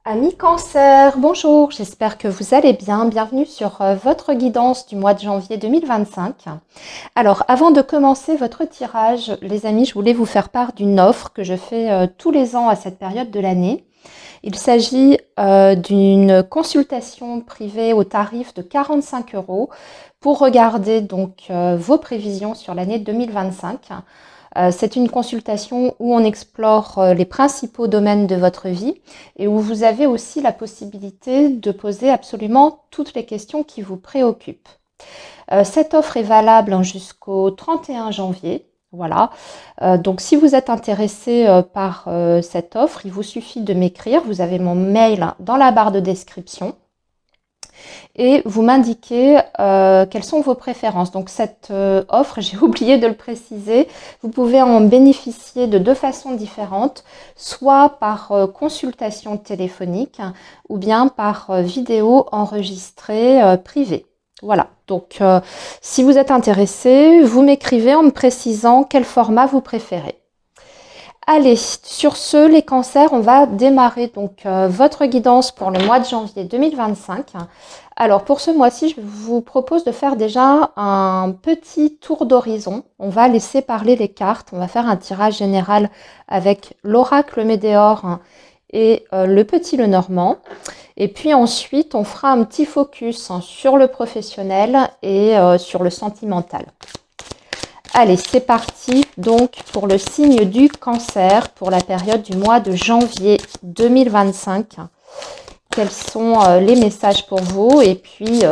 Amis Cancer, bonjour, j'espère que vous allez bien. Bienvenue sur votre guidance du mois de janvier 2025. Alors, avant de commencer votre tirage, les amis, je voulais vous faire part d'une offre que je fais tous les ans à cette période de l'année. Il s'agit d'une consultation privée au tarif de 45 € pour regarder donc vos prévisions sur l'année 2025. C'est une consultation où on explore les principaux domaines de votre vie et où vous avez aussi la possibilité de poser absolument toutes les questions qui vous préoccupent. Cette offre est valable jusqu'au 31 janvier. Voilà. Donc, si vous êtes intéressé par cette offre, il vous suffit de m'écrire. Vous avez mon mail dans la barre de description et vous m'indiquez quelles sont vos préférences. Donc cette offre, j'ai oublié de le préciser, vous pouvez en bénéficier de deux façons différentes, soit par consultation téléphonique ou bien par vidéo enregistrée privée. Voilà, donc si vous êtes intéressé, vous m'écrivez en me précisant quel format vous préférez. Allez, sur ce, les cancers, on va démarrer donc votre guidance pour le mois de janvier 2025. Alors pour ce mois-ci, je vous propose de faire déjà un petit tour d'horizon. On va laisser parler les cartes. On va faire un tirage général avec l'oracle Médéor et le petit Lenormand. Et puis ensuite, on fera un petit focus sur le professionnel et sur le sentimental. Allez, c'est parti donc pour le signe du cancer pour la période du mois de janvier 2025. Quels sont les messages pour vous et puis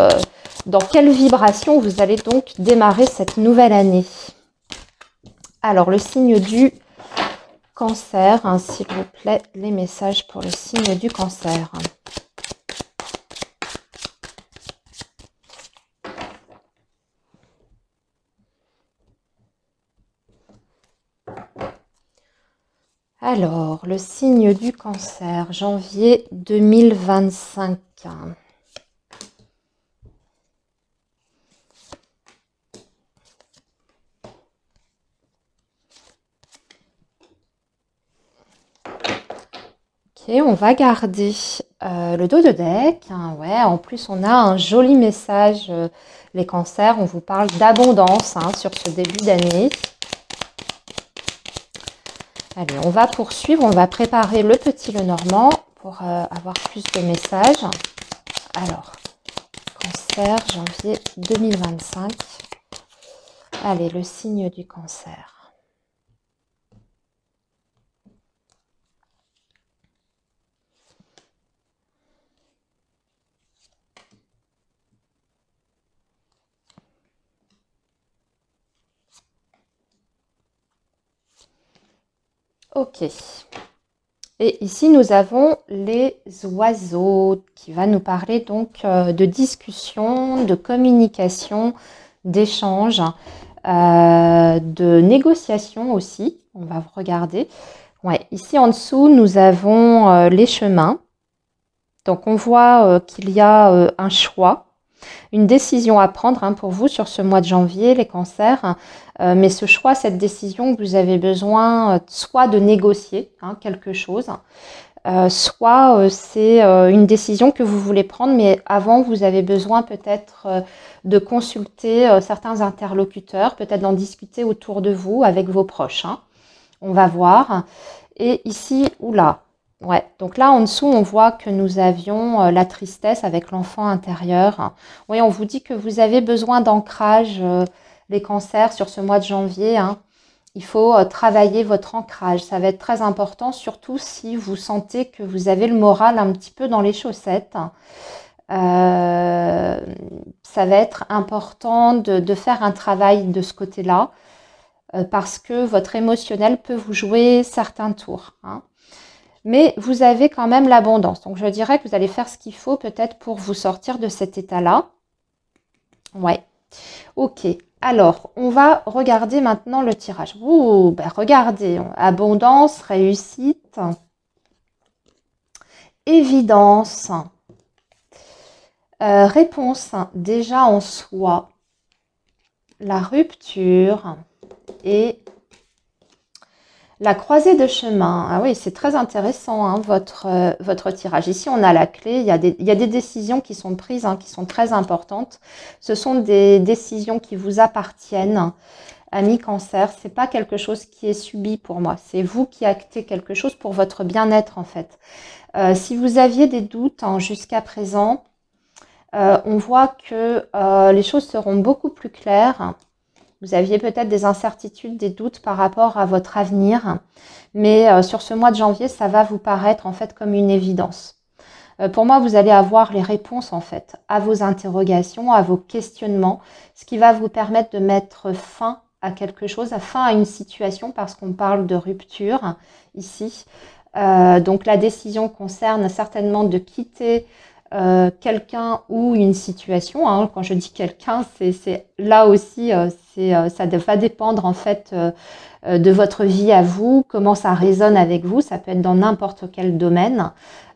dans quelle vibration vous allez donc démarrer cette nouvelle année. Alors, le signe du cancer, hein, s'il vous plaît, les messages pour le signe du cancer. Alors, le signe du cancer, janvier 2025. Ok, on va garder le dos de deck. Hein, ouais, en plus, on a un joli message. Les cancers, on vous parle d'abondance hein, sur ce début d'année. Allez, on va poursuivre. On va préparer le petit Lenormand pour avoir plus de messages. Alors, cancer, janvier 2025. Allez, le signe du cancer. Ok. Et ici, nous avons les oiseaux qui va nous parler donc de discussion, de communication, d'échange, de négociation aussi. On va regarder. Ouais, ici en dessous, nous avons les chemins. Donc, on voit qu'il y a un choix, une décision à prendre hein, pour vous sur ce mois de janvier, les cancers. Mais ce choix, cette décision, vous avez besoin soit de négocier hein, quelque chose, soit c'est une décision que vous voulez prendre, mais avant, vous avez besoin peut-être de consulter certains interlocuteurs, peut-être d'en discuter autour de vous avec vos proches. Hein. On va voir. Et ici, oula, ouais, donc là en dessous, on voit que nous avions la tristesse avec l'enfant intérieur. Oui, on vous dit que vous avez besoin d'ancrage, les cancers, sur ce mois de janvier. Hein. Il faut travailler votre ancrage. Ça va être très important, surtout si vous sentez que vous avez le moral un petit peu dans les chaussettes. Ça va être important de faire un travail de ce côté-là parce que votre émotionnel peut vous jouer certains tours. Hein. Mais vous avez quand même l'abondance. Donc, je dirais que vous allez faire ce qu'il faut peut-être pour vous sortir de cet état-là. Ouais. Ok. Alors, on va regarder maintenant le tirage. Ouh, ben regardez. Abondance, réussite, évidence, réponse déjà en soi, la rupture et La croisée de chemin. Ah oui, c'est très intéressant, hein, votre tirage. Ici, on a la clé. Il y a des décisions qui sont prises, hein, qui sont très importantes. Ce sont des décisions qui vous appartiennent. Ami Cancer, c'est pas quelque chose qui est subi pour moi. C'est vous qui actez quelque chose pour votre bien-être, en fait. Si vous aviez des doutes, hein, jusqu'à présent, on voit que les choses seront beaucoup plus claires. Vous aviez peut-être des incertitudes, des doutes par rapport à votre avenir, mais sur ce mois de janvier, ça va vous paraître en fait comme une évidence. Pour moi, vous allez avoir les réponses en fait à vos interrogations, à vos questionnements, ce qui va vous permettre de mettre fin à quelque chose, fin à une situation, parce qu'on parle de rupture ici. Donc la décision concerne certainement de quitter quelqu'un ou une situation, hein. Quand je dis quelqu'un, c'est là aussi, ça va dépendre en fait de votre vie à vous, comment ça résonne avec vous. Ça peut être dans n'importe quel domaine,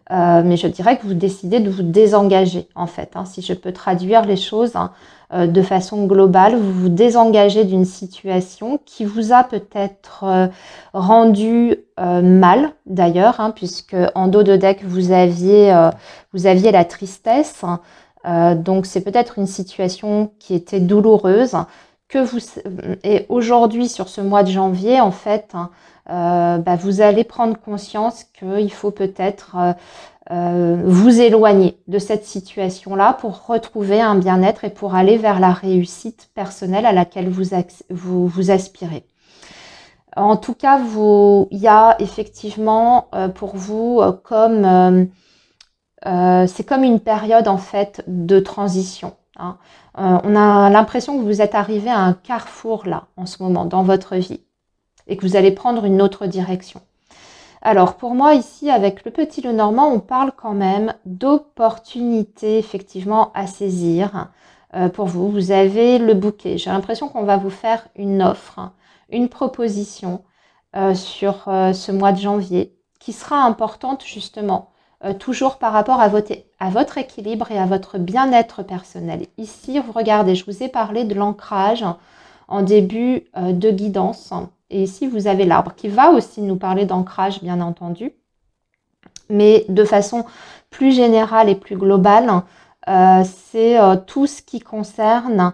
mais je dirais que vous décidez de vous désengager en fait, hein, si je peux traduire les choses, hein, de façon globale. Vous vous désengagez d'une situation qui vous a peut-être rendu mal d'ailleurs, hein, puisque en dos de deck vous aviez la tristesse. Donc c'est peut-être une situation qui était douloureuse que vous, et aujourd'hui sur ce mois de janvier en fait, hein, vous allez prendre conscience qu'il faut peut-être vous éloigner de cette situation-là pour retrouver un bien-être et pour aller vers la réussite personnelle à laquelle vous aspirez. En tout cas, il y a effectivement pour vous c'est comme une période en fait de transition, hein. On a l'impression que vous êtes arrivé à un carrefour là en ce moment dans votre vie et que vous allez prendre une autre direction. Alors pour moi ici avec le petit Lenormand, on parle quand même d'opportunités effectivement à saisir. Pour vous, vous avez le bouquet. J'ai l'impression qu'on va vous faire une offre, une proposition sur ce mois de janvier qui sera importante justement, toujours par rapport à votre équilibre et à votre bien-être personnel. Ici, vous regardez, je vous ai parlé de l'ancrage en début de guidance. Et ici, vous avez l'arbre qui va aussi nous parler d'ancrage, bien entendu. Mais de façon plus générale et plus globale, c'est tout ce qui concerne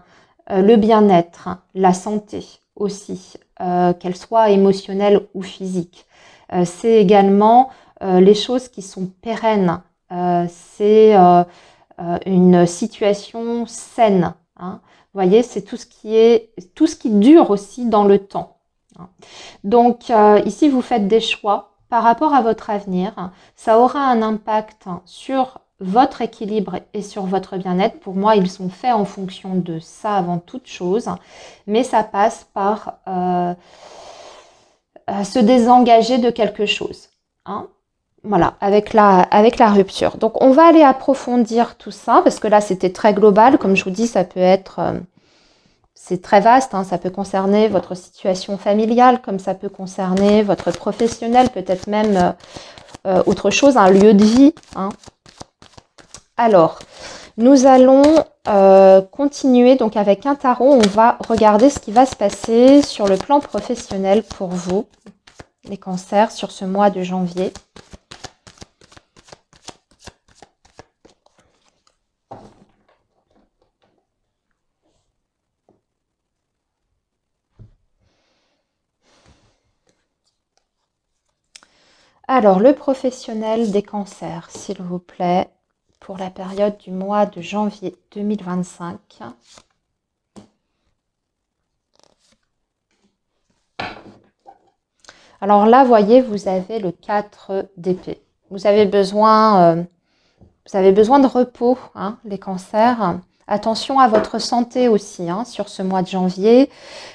le bien-être, la santé aussi, qu'elle soit émotionnelle ou physique. C'est également les choses qui sont pérennes. C'est une situation saine, hein. Vous voyez, c'est tout ce qui dure aussi dans le temps. Donc ici, vous faites des choix par rapport à votre avenir. Ça aura un impact sur votre équilibre et sur votre bien-être. Pour moi, ils sont faits en fonction de ça avant toute chose. Mais ça passe par se désengager de quelque chose, hein. Voilà, avec la rupture. Donc, on va aller approfondir tout ça, parce que là, c'était très global. Comme je vous dis, ça peut être... c'est très vaste, hein. Ça peut concerner votre situation familiale, comme ça peut concerner votre professionnel, peut-être même autre chose, un lieu de vie, hein. Alors, nous allons continuer donc avec un tarot. On va regarder ce qui va se passer sur le plan professionnel pour vous, les cancers, sur ce mois de janvier. Alors, le professionnel des cancers, s'il vous plaît, pour la période du mois de janvier 2025. Alors là, voyez, vous avez le 4 d'épée. Vous avez besoin de repos, hein, les cancers. Attention à votre santé aussi, hein, sur ce mois de janvier.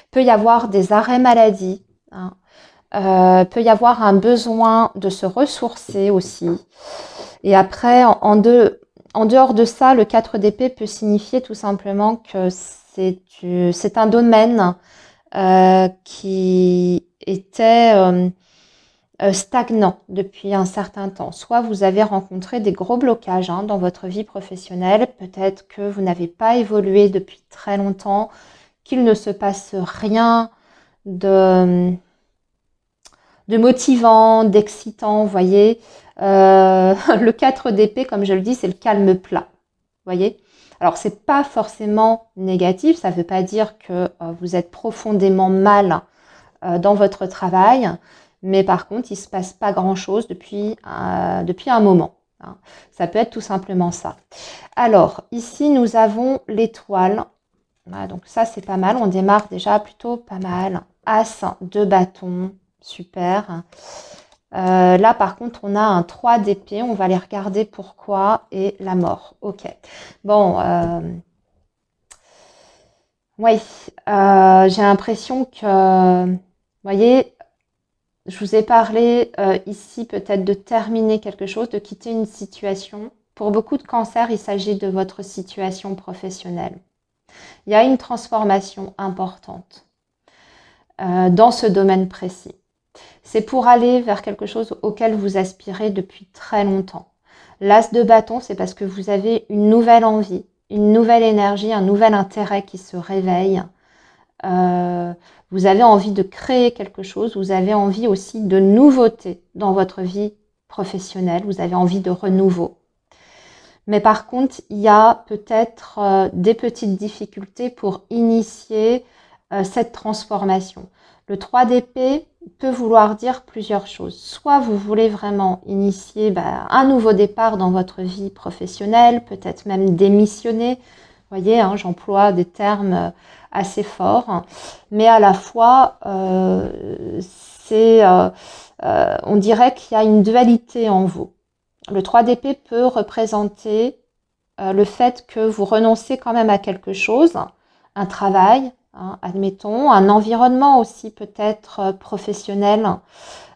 Peut y avoir des arrêts maladie, hein. Peut y avoir un besoin de se ressourcer aussi. Et après, en dehors de ça, le 4 d'épée peut signifier tout simplement que c'est un domaine qui était stagnant depuis un certain temps. Soit vous avez rencontré des gros blocages, hein, dans votre vie professionnelle, peut-être que vous n'avez pas évolué depuis très longtemps, qu'il ne se passe rien de de motivant, d'excitant, vous voyez. Le 4 d'épée, comme je le dis, c'est le calme plat, vous voyez. Alors, c'est pas forcément négatif, ça ne veut pas dire que vous êtes profondément mal dans votre travail, mais par contre, il ne se passe pas grand-chose depuis un moment. Hein. Ça peut être tout simplement ça. Alors, ici, nous avons l'étoile. Voilà, donc ça, c'est pas mal. On démarre déjà plutôt pas mal. As de bâton, super. Là, par contre, on a un 3 d'épée. On va aller regarder pourquoi. Et la mort. Ok. Bon, oui. J'ai l'impression que, vous voyez, je vous ai parlé ici peut-être de terminer quelque chose, de quitter une situation. Pour beaucoup de cancers, il s'agit de votre situation professionnelle. Il y a une transformation importante dans ce domaine précis. C'est pour aller vers quelque chose auquel vous aspirez depuis très longtemps. L'as de bâton, c'est parce que vous avez une nouvelle envie, une nouvelle énergie, un nouvel intérêt qui se réveille. Vous avez envie de créer quelque chose, vous avez envie aussi de nouveauté dans votre vie professionnelle, vous avez envie de renouveau. Mais par contre, il y a peut-être des petites difficultés pour initier cette transformation. Le 3 d'épée peut vouloir dire plusieurs choses. Soit vous voulez vraiment initier un nouveau départ dans votre vie professionnelle, peut-être même démissionner. Vous voyez, hein, j'emploie des termes assez forts, mais à la fois, on dirait qu'il y a une dualité en vous. Le 3 d'épée peut représenter le fait que vous renoncez quand même à quelque chose, un travail, hein, admettons, un environnement aussi peut-être professionnel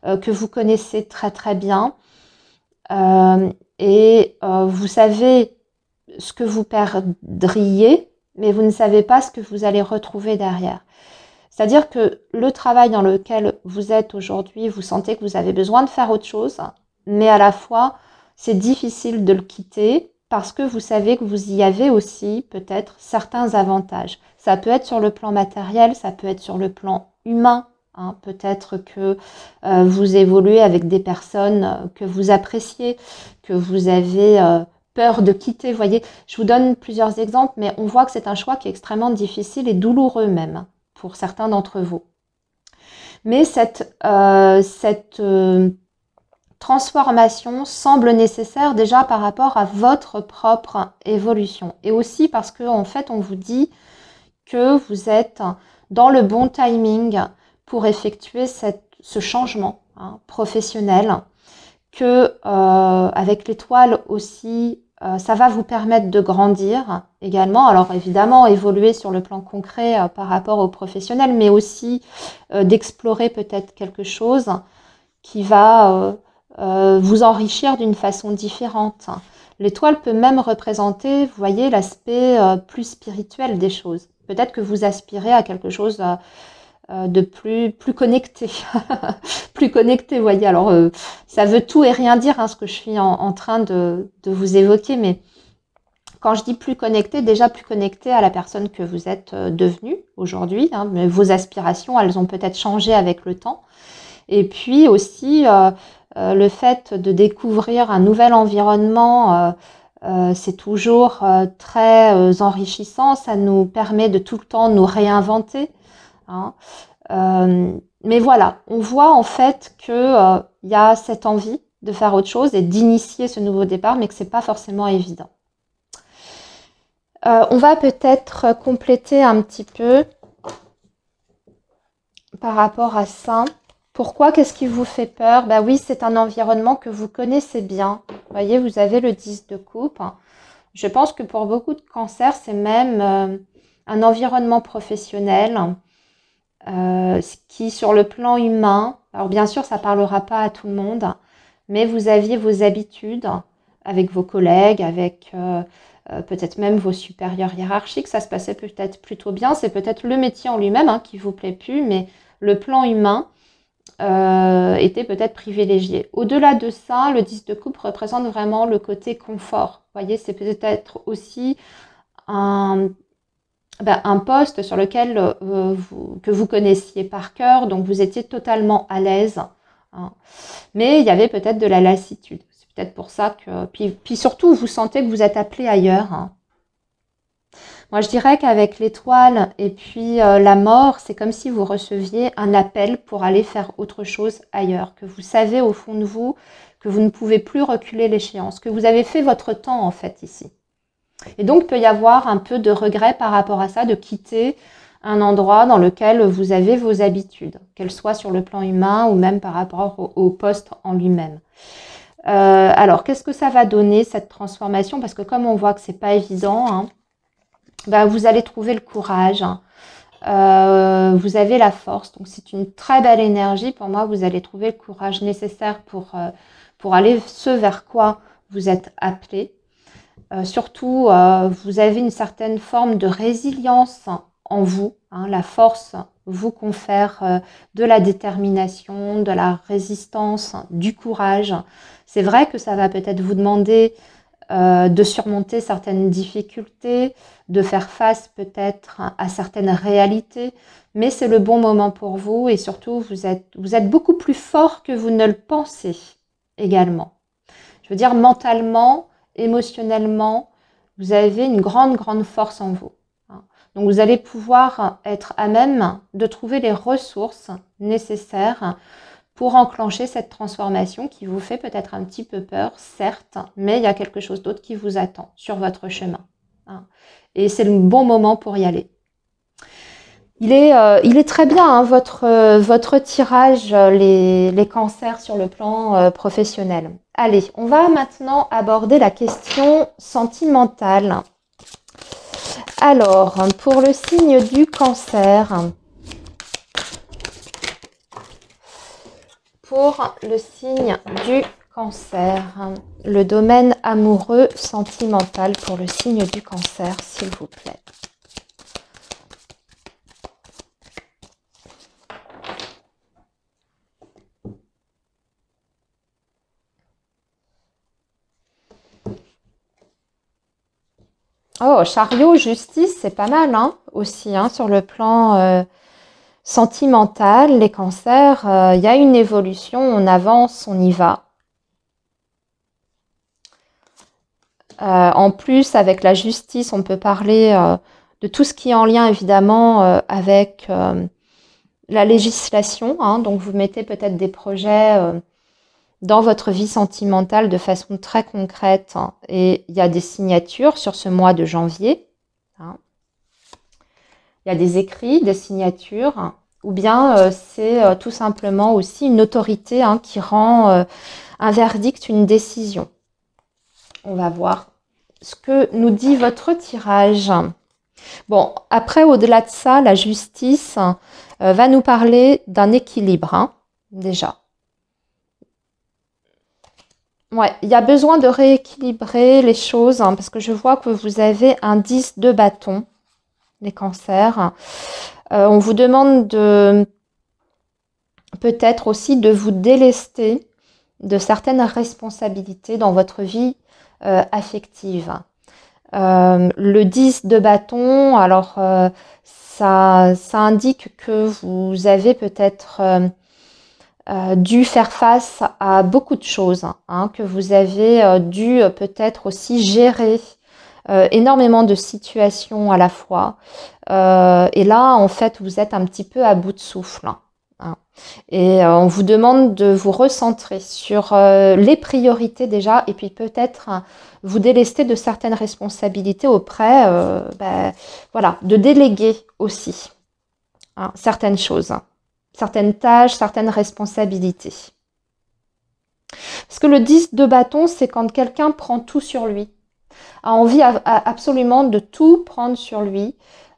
que vous connaissez très très bien. Vous savez ce que vous perdriez, mais vous ne savez pas ce que vous allez retrouver derrière. C'est-à-dire que le travail dans lequel vous êtes aujourd'hui, vous sentez que vous avez besoin de faire autre chose, mais à la fois, c'est difficile de le quitter parce que vous savez que vous y avez aussi peut-être certains avantages. Ça peut être sur le plan matériel, ça peut être sur le plan humain. Hein. Peut-être que vous évoluez avec des personnes que vous appréciez, que vous avez peur de quitter. Vous voyez, je vous donne plusieurs exemples, mais on voit que c'est un choix qui est extrêmement difficile et douloureux même pour certains d'entre vous. Mais cette transformation semble nécessaire déjà par rapport à votre propre évolution. Et aussi parce qu'en fait, on vous dit que vous êtes dans le bon timing pour effectuer ce changement professionnel, que avec l'étoile aussi, ça va vous permettre de grandir également. Alors évidemment, évoluer sur le plan concret par rapport aux professionnels, mais aussi d'explorer peut-être quelque chose qui va vous enrichir d'une façon différente. L'étoile peut même représenter, vous voyez, l'aspect plus spirituel des choses. Peut-être que vous aspirez à quelque chose de plus connecté. Plus connecté, vous voyez. Alors, ça veut tout et rien dire, hein, ce que je suis en train de vous évoquer, mais quand je dis plus connecté, déjà plus connecté à la personne que vous êtes devenue aujourd'hui. Hein, mais vos aspirations, elles ont peut-être changé avec le temps. Et puis aussi, le fait de découvrir un nouvel environnement, c'est toujours très enrichissant. Ça nous permet de tout le temps nous réinventer. Hein. Mais voilà, on voit en fait qu'il y a cette envie de faire autre chose et d'initier ce nouveau départ, mais que ce n'est pas forcément évident. On va peut-être compléter un petit peu par rapport à ça. Pourquoi? Qu'est-ce qui vous fait peur? Ben oui, c'est un environnement que vous connaissez bien. Vous voyez, vous avez le 10 de coupe. Je pense que pour beaucoup de cancers, c'est même un environnement professionnel qui, sur le plan humain, alors bien sûr, ça ne parlera pas à tout le monde, mais vous aviez vos habitudes avec vos collègues, avec peut-être même vos supérieurs hiérarchiques. Ça se passait peut-être plutôt bien. C'est peut-être le métier en lui-même qui vous plaît plus, mais le plan humain était peut-être privilégié. Au-delà de ça, le 10 de coupe représente vraiment le côté confort. Vous voyez, c'est peut-être aussi un poste sur lequel que vous connaissiez par cœur, donc vous étiez totalement à l'aise hein. Mais il y avait peut-être de la lassitude. C'est peut-être pour ça que... Puis surtout, vous sentez que vous êtes appelé ailleurs, hein. Moi, je dirais qu'avec l'étoile et puis la mort, c'est comme si vous receviez un appel pour aller faire autre chose ailleurs, que vous savez au fond de vous que vous ne pouvez plus reculer l'échéance, que vous avez fait votre temps en fait ici. Et donc, il peut y avoir un peu de regret par rapport à ça, de quitter un endroit dans lequel vous avez vos habitudes, qu'elles soient sur le plan humain ou même par rapport au poste en lui-même. Alors, qu'est-ce que ça va donner, cette transformation? Parce que comme on voit que c'est pas évident, hein, bah, vous allez trouver le courage, hein. Vous avez la force, donc c'est une très belle énergie. Pour moi, vous allez trouver le courage nécessaire pour aller ce vers quoi vous êtes appelé. Surtout, vous avez une certaine forme de résilience en vous, hein. La force vous confère de la détermination, de la résistance, du courage. C'est vrai que ça va peut-être vous demander de surmonter certaines difficultés, de faire face peut-être à certaines réalités, mais c'est le bon moment pour vous et surtout vous êtes beaucoup plus fort que vous ne le pensez également. Je veux dire mentalement, émotionnellement, vous avez une grande force en vous, hein. Donc vous allez pouvoir être à même de trouver les ressources nécessaires pour enclencher cette transformation qui vous fait peut-être un petit peu peur, certes, mais il y a quelque chose d'autre qui vous attend sur votre chemin, hein. Et c'est le bon moment pour y aller. Il est très bien, hein, votre tirage, les cancers sur le plan professionnel. Allez, on va maintenant aborder la question sentimentale. Alors, pour le signe du cancer, le domaine amoureux sentimental pour le signe du cancer, s'il vous plaît. Oh, chariot, justice, c'est pas mal, hein, aussi, hein, sur le plan sentimental, les cancers, il y a une évolution, on avance, on y va. En plus, avec la justice, on peut parler de tout ce qui est en lien, évidemment, avec la législation, hein. Donc, vous mettez peut-être des projets dans votre vie sentimentale de façon très concrète, hein. Et il y a des signatures sur ce mois de janvier, hein. Il y a des écrits, des signatures, hein. Ou bien c'est tout simplement aussi une autorité, hein, qui rend un verdict, une décision. On va voir ce que nous dit votre tirage. Bon, après, au-delà de ça, la justice va nous parler d'un équilibre, hein, déjà. Ouais, il y a besoin de rééquilibrer les choses, hein, parce que je vois que vous avez un 10 de bâton, les cancers. On vous demande peut-être aussi de vous délester de certaines responsabilités dans votre vie affective. Le 10 de bâton, alors ça indique que vous avez peut-être dû faire face à beaucoup de choses, hein, que vous avez dû peut-être aussi gérer énormément de situations à la fois. Et là, en fait, vous êtes un petit peu à bout de souffle, hein. Et on vous demande de vous recentrer sur les priorités déjà, et puis peut-être vous délester de certaines responsabilités auprès, voilà, de déléguer aussi, hein, certaines choses, certaines tâches, certaines responsabilités. Parce que le 10 de bâton, c'est quand quelqu'un prend tout sur lui, a envie absolument de tout prendre sur lui,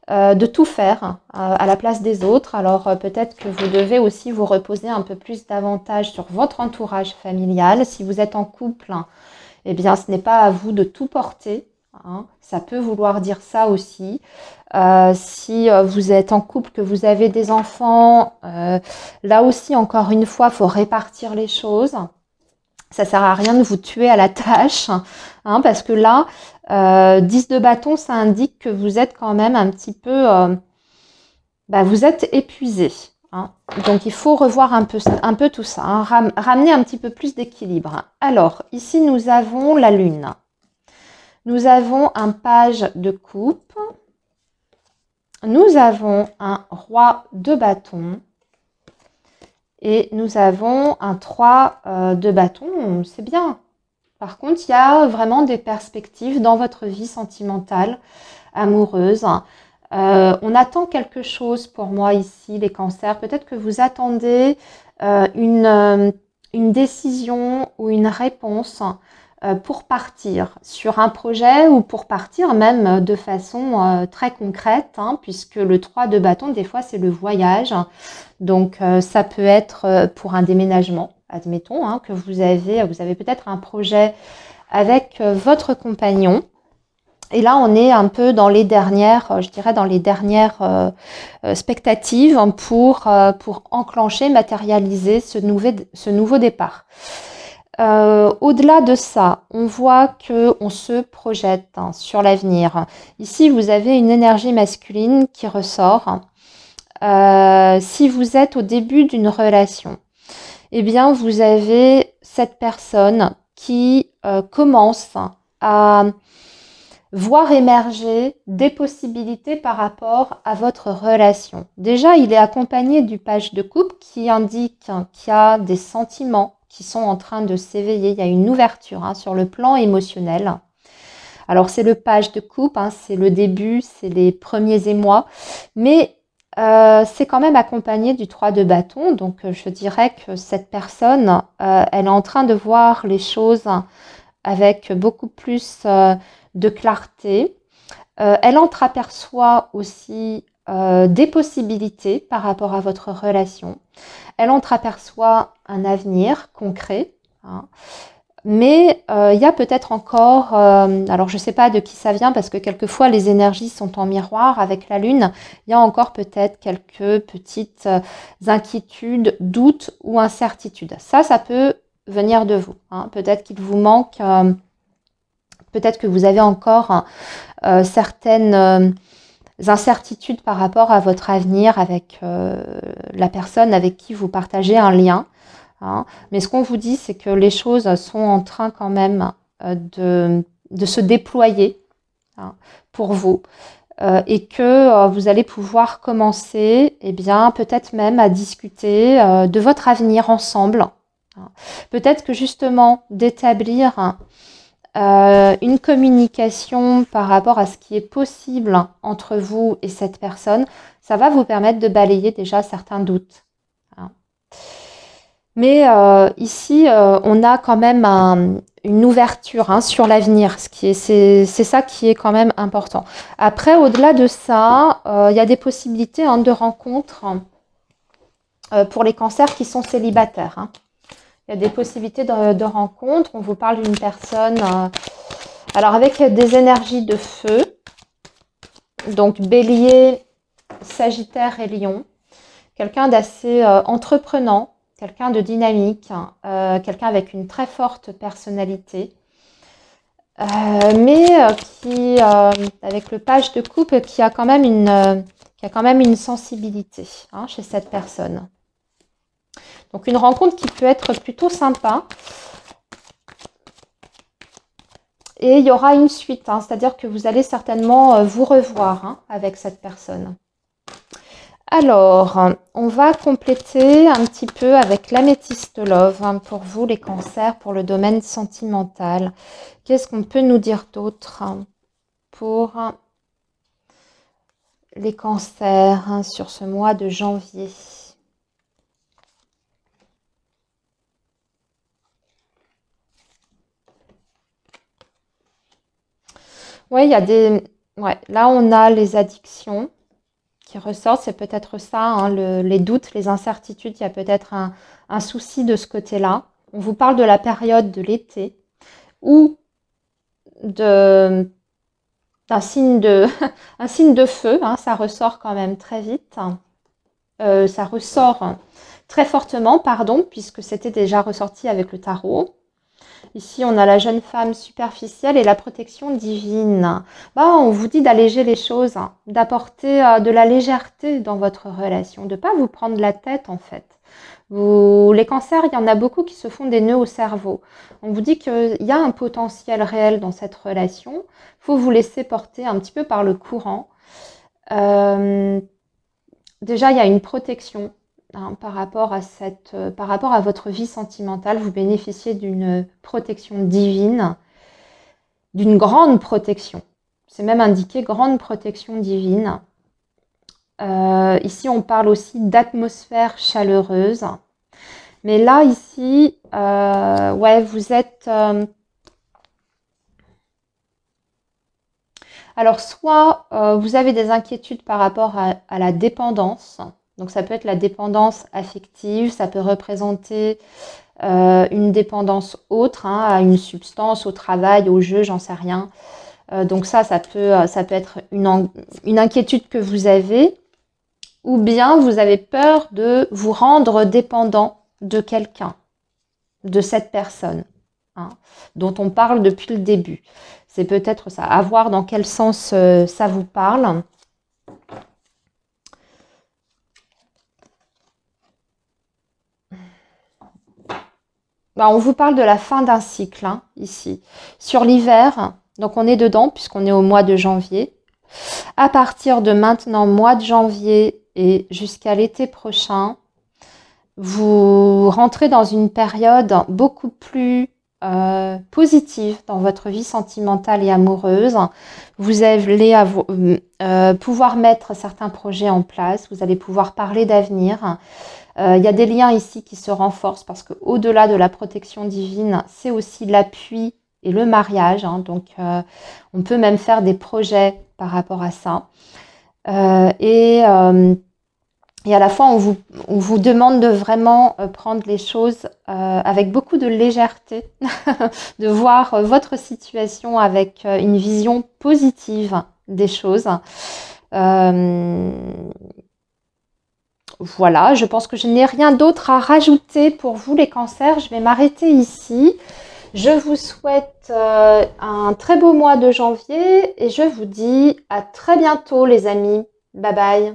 de tout faire à la place des autres. Alors peut-être que vous devez aussi vous reposer un peu plus davantage sur votre entourage familial. Si vous êtes en couple, eh bien ce n'est pas à vous de tout porter, hein. Ça peut vouloir dire ça aussi. Si vous êtes en couple, que vous avez des enfants, là aussi encore une fois, il faut répartir les choses. Ça sert à rien de vous tuer à la tâche, hein, parce que là, 10 de bâton, ça indique que vous êtes quand même un petit peu... vous êtes épuisé, hein. Donc, il faut revoir un peu tout ça, hein, ramener un petit peu plus d'équilibre. Alors, ici, nous avons la Lune. Nous avons un page de coupe. Nous avons un roi de bâton. Et nous avons un 3 de bâton. C'est bien. Par contre, il y a vraiment des perspectives dans votre vie sentimentale, amoureuse. On attend quelque chose pour moi ici, les cancers. Peut-être que vous attendez une décision ou une réponse pour partir sur un projet ou pour partir même de façon très concrète, hein, puisque le 3 de bâton, des fois, c'est le voyage. Donc, ça peut être pour un déménagement, admettons, hein, que vous avez peut-être un projet avec votre compagnon. Et là, on est un peu dans les dernières, je dirais, dans les dernières spectatives pour enclencher, matérialiser ce nouveau départ. Au-delà de ça, on voit qu'on se projette, hein, sur l'avenir. Ici, vous avez une énergie masculine qui ressort. Si vous êtes au début d'une relation, eh bien, vous avez cette personne qui commence à voir émerger des possibilités par rapport à votre relation. Déjà, il est accompagné du page de coupe qui indique qu'il y a des sentiments qui sont en train de s'éveiller. Il y a une ouverture, hein, sur le plan émotionnel. Alors, c'est le page de coupe, hein, c'est le début, c'est les premiers émois, mais c'est quand même accompagné du 3 de bâton. Donc, je dirais que cette personne, elle est en train de voir les choses avec beaucoup plus de clarté. Elle entreaperçoit aussi des possibilités par rapport à votre relation. Elle entreaperçoit un avenir concret, hein. Mais il y a peut-être encore, alors je ne sais pas de qui ça vient parce que quelquefois les énergies sont en miroir avec la Lune, il y a encore peut-être quelques petites inquiétudes, doutes ou incertitudes. Ça peut venir de vous, hein. Peut-être qu'il vous manque, peut-être que vous avez encore certaines incertitudes par rapport à votre avenir avec la personne avec qui vous partagez un lien, hein. Mais ce qu'on vous dit, c'est que les choses sont en train quand même de se déployer, hein, pour vous. Et que vous allez pouvoir commencer, eh bien, peut-être même à discuter de votre avenir ensemble, hein. Peut-être que justement d'établir une communication par rapport à ce qui est possible entre vous et cette personne, ça va vous permettre de balayer déjà certains doutes, hein. Mais ici, on a quand même une ouverture, hein, sur l'avenir, c'est ça qui est quand même important. Après, au-delà de ça, il y a des possibilités, hein, de rencontres pour les cancers qui sont célibataires, hein. Il y a des possibilités de rencontres. On vous parle d'une personne, alors avec des énergies de feu, donc Bélier, Sagittaire et Lion. Quelqu'un d'assez entreprenant, quelqu'un de dynamique, quelqu'un avec une très forte personnalité, mais qui, avec le page de coupe, qui a quand même une sensibilité, hein, chez cette personne. Donc une rencontre qui peut être plutôt sympa. Et il y aura une suite, hein, c'est-à-dire que vous allez certainement vous revoir, hein, avec cette personne. Alors, on va compléter un petit peu avec l'améthyste love, hein, pour vous les cancers, pour le domaine sentimental. Qu'est-ce qu'on peut nous dire d'autre, hein, pour les cancers, hein, sur ce mois de janvier? Oui, il y a des... Ouais, là, on a les addictions qui ressortent. C'est peut-être ça, hein, les doutes, les incertitudes. Il y a peut-être un souci de ce côté-là. On vous parle de la période de l'été ou d'un signe un signe de feu, hein, ça ressort quand même très vite. Ça ressort très fortement, pardon, puisque c'était déjà ressorti avec le tarot. Ici, on a la jeune femme superficielle et la protection divine. On vous dit d'alléger les choses, hein, d'apporter de la légèreté dans votre relation, de ne pas vous prendre la tête en fait. Les cancers, il y en a beaucoup qui se font des nœuds au cerveau. On vous dit qu'il y a un potentiel réel dans cette relation. Il faut vous laisser porter un petit peu par le courant. Déjà, il y a une protection. Hein, par rapport à votre vie sentimentale, vous bénéficiez d'une protection divine, d'une grande protection. C'est même indiqué grande protection divine. Ici, on parle aussi d'atmosphère chaleureuse. Mais là, ici, ouais, vous êtes... alors, soit vous avez des inquiétudes par rapport à la dépendance. Donc, ça peut être la dépendance affective, ça peut représenter une dépendance autre, hein, à une substance, au travail, au jeu, j'en sais rien. Donc ça peut être une inquiétude que vous avez. Ou bien vous avez peur de vous rendre dépendant de quelqu'un, de cette personne, hein, dont on parle depuis le début. C'est peut-être ça, à voir dans quel sens ça vous parle. On vous parle de la fin d'un cycle, hein, ici. Sur l'hiver, donc on est dedans puisqu'on est au mois de janvier. À partir de maintenant, mois de janvier et jusqu'à l'été prochain, vous rentrez dans une période beaucoup plus positive dans votre vie sentimentale et amoureuse. Vous allez pouvoir mettre certains projets en place, vous allez pouvoir parler d'avenir. Il y a des liens ici qui se renforcent parce qu'au-delà de la protection divine, c'est aussi l'appui et le mariage. Hein, donc, on peut même faire des projets par rapport à ça. Et à la fois, on vous demande de vraiment prendre les choses avec beaucoup de légèreté, de voir votre situation avec une vision positive des choses. Voilà, je pense que je n'ai rien d'autre à rajouter pour vous les cancers. Je vais m'arrêter ici. Je vous souhaite un très beau mois de janvier et je vous dis à très bientôt les amis. Bye bye.